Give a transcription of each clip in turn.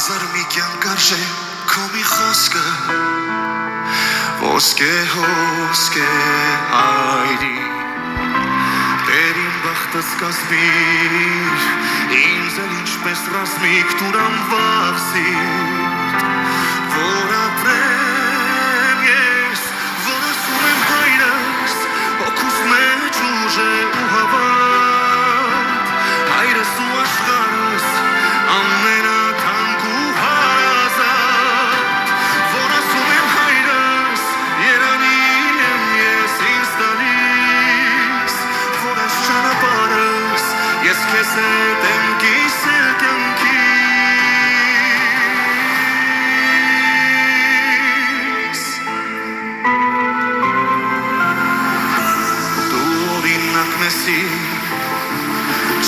Հազար մի կյանք արժե քո մի խոսքը ոսկե հոսկե հայրի Տերին բախտս կազմիր ինձ էլ ինչպես ռազմիկ տուրան վաղ սիրտ որ ապրեմ ես որ ասում եմ հայրս հոգուս մեջ ուժ է ու հավատ հայրս ու աշխարհս ամենաթանկ ու հարազատ որ ասում եմ հայրս երանին եմ ես ինձ տալիս որ այս ճանապարհս ես քեզ հետ եմ կիսել կյանքիս դու օրինակ մեսի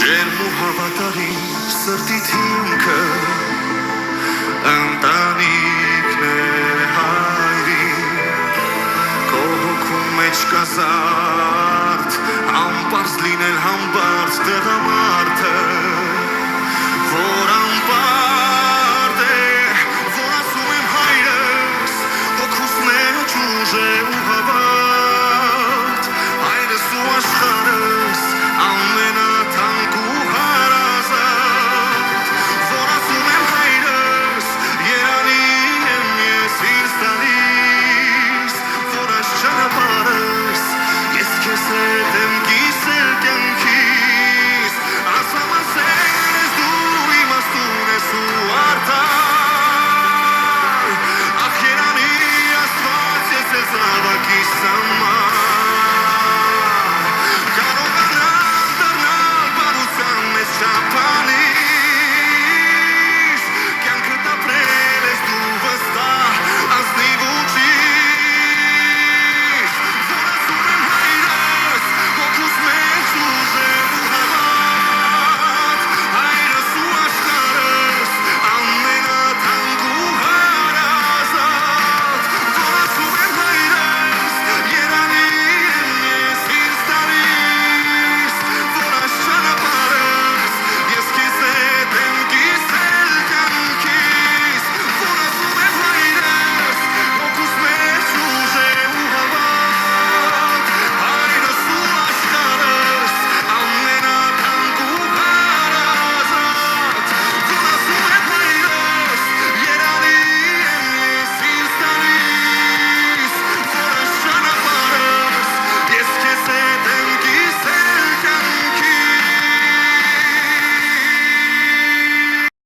ջերմ ու հավատարիմ սրտիդ հիմքը ընտանիքն է հայրին քո հոգու մեջ կազարդ անպարզ լինել